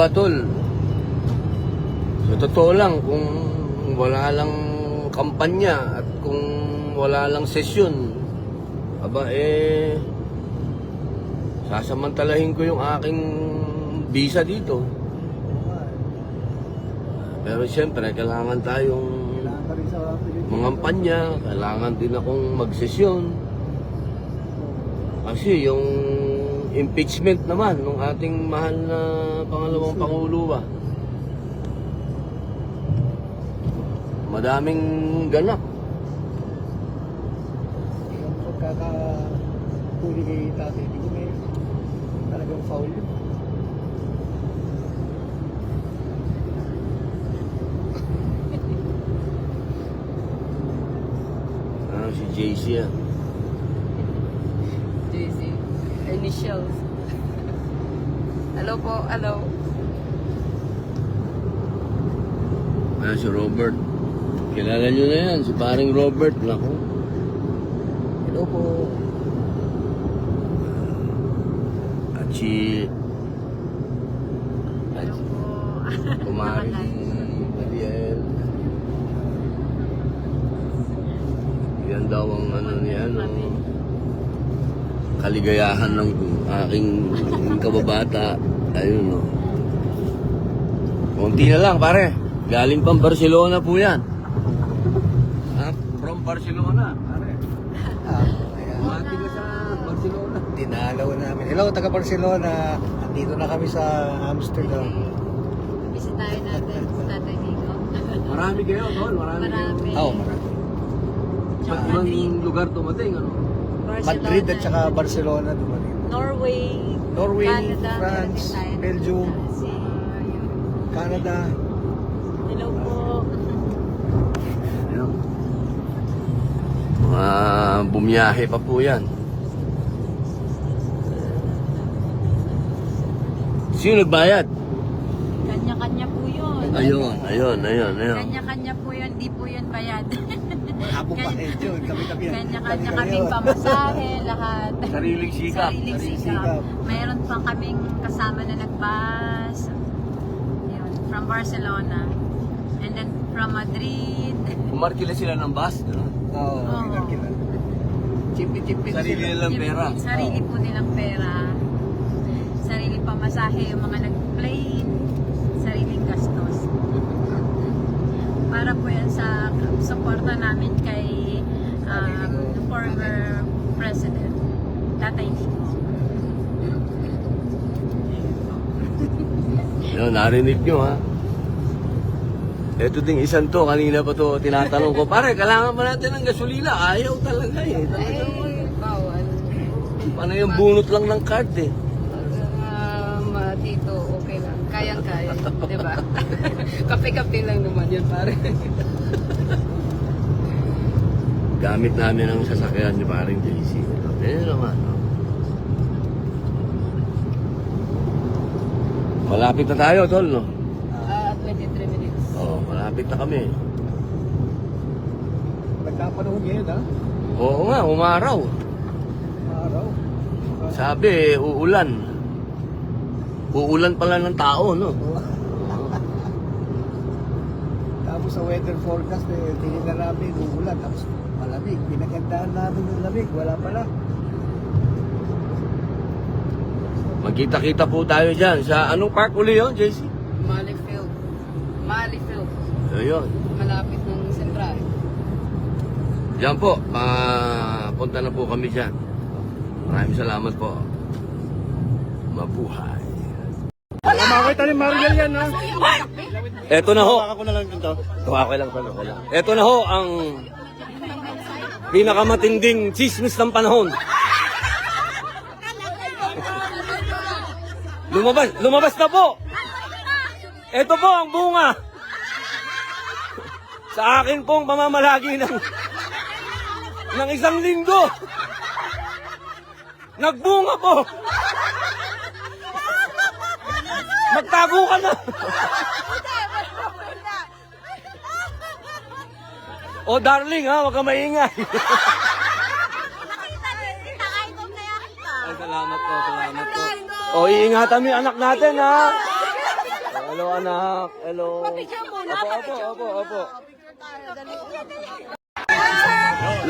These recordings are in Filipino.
ba, tol? Sa totoo lang, kung wala lang kampanya at kung wala lang sesyon, aba sasamantalahin ko yung aking visa dito. Pero siyempre, kailangan tayong mangampanya, kailangan din akong magsesyon. Kasi yung impeachment naman ng ating mahal na pangalawang Pangulo ba, madaming ganap. Yung pagkakahuli kay tatay, hindi ko may talagang foul yun. Si JC yan. JC. Initials. Hello po, hello. Si Robert. Kilala nyo na yan, si paring Robert. Naku. Hello po. At si Hello po. Kumari Ariel. Yan daw ang ano niyan, ang kaligayahan ng aking kababata. Ayun, no. Konti na lang, pare. Galing pang Barcelona po yan. From Barcelona, pare. Mati ka sa Barcelona. Dinalaw namin. Hello, taga Barcelona. Andito na kami sa Amsterdam. Bisitahin natin sa Tatay Nico. Marami kayo, tol. Marami kayo. Marami. Oo, marami. Sa ibang lugar tumating, ano? Madrid at saka Barcelona dumating. Norway. Norway, Canada, France, meron din tayo. Belgium, Canada. Hello po. Ayun. Bumiyahe pa po yan. Sino nagbayad? Kanya-kanya po yun. Ayun. Kanya-kanya po yun, di po yun bayad. Hapon pa rin yun. Kami-kami yan. Kanya-kanya kaming pamasahe, lahat. Sariling sikap. Sariling Sariling sikap. sikap. Mayroon pa kaming kasama na nagbus. Yun, from Barcelona. And then from Madrid. Pumarkila sila ng bus. Gano'n. Oo, Oo. kinakila. Chipi-chipi Sarili sila. nilang pera. Sarili po nilang pera. Sarili pamasahe, yung mga nag-plane. Sariling gastos. Para po yan sa suporta namin kay former President Tatay Nico. Yun, narinig nyo, ha? Ito ding isang to, kanina pa to tinatanong ko, pare, kailangan ba natin ng gasolina? Ayaw talaga eh. Bawal. Paano yung bunot lang ng card eh? Dito, okay lang. Kayang-kaya. Diba? Kape-kape lang naman yun, pare. Gamit namin ang sasakyan ni paring JC. Ayun naman, no? Malapit na tayo, tol, no? 23 minutes. Oo, malapit na kami. Nagkapanahon ngayon, ha? Oo nga, umaraw. Araw. Sabi, uulan. Uulan pala ng tao, no? Tapos sa weather forecast, tingin na namin, uulan. Tapos malamig. Pinagandaan namin ng lamig. Wala pala. Magkita-kita po tayo dyan. Sa anong park uli yun, JC? Malifield. Malifield. Ayun. Malapit ng Sentral. Diyan po, punta na po kami dyan. Maraming salamat po. Mabuhay. Makakita ni Mariel yan, ha? Eto na ho. Ako na lang dito. Okay lang, okay lang. Eto na ho ang pinakamatinding chismis ng panahon. Lumabas na po. Ito po ang bunga sa akin pong pamamalagi ng isang linggo. Nagbunga po. Magtago ka na. Oh darling ha, wag ka maingay. Ay, salamat po, salamat po. O, iingatan mo yung anak natin ha. Hello, anak. Hello. Opo.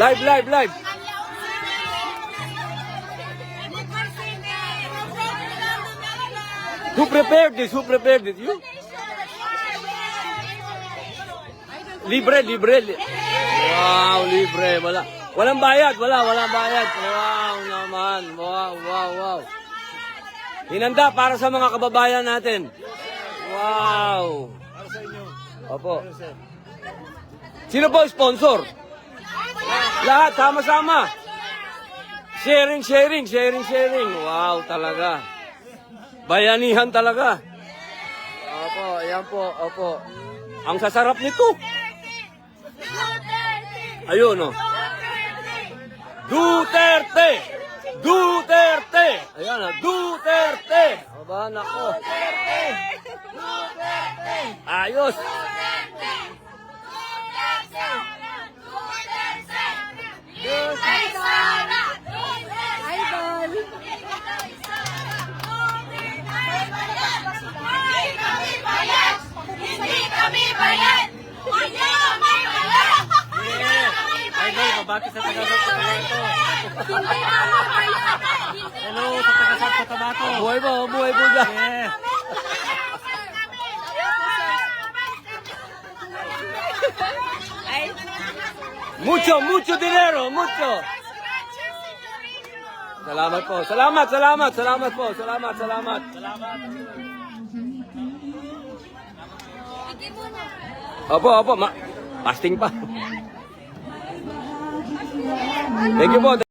Live. Who prepared this? You? Libre. Wow, libre. Walang bayad. Walang bayad. Wow naman. Wow. Hinanda para sa mga kababayan natin. Wow. Para sa inyo. Opo. Sino po sponsor? Lahat, sama-sama. Sharing. Wow, talaga. Bayanihan talaga. Opo, ayan po, opo. Ang sasarap nito. Ayun, no. Duterte! Ayan, Duterte! Aba, nako. Ayos. Idol, mabati sa taga-South Cotabato. Hello, sa taga-South Cotabato. Buhay po dyan. Yeah. Mucho dinero. Salamat po. Salamat. Opo. Fasting pa. Thank you po.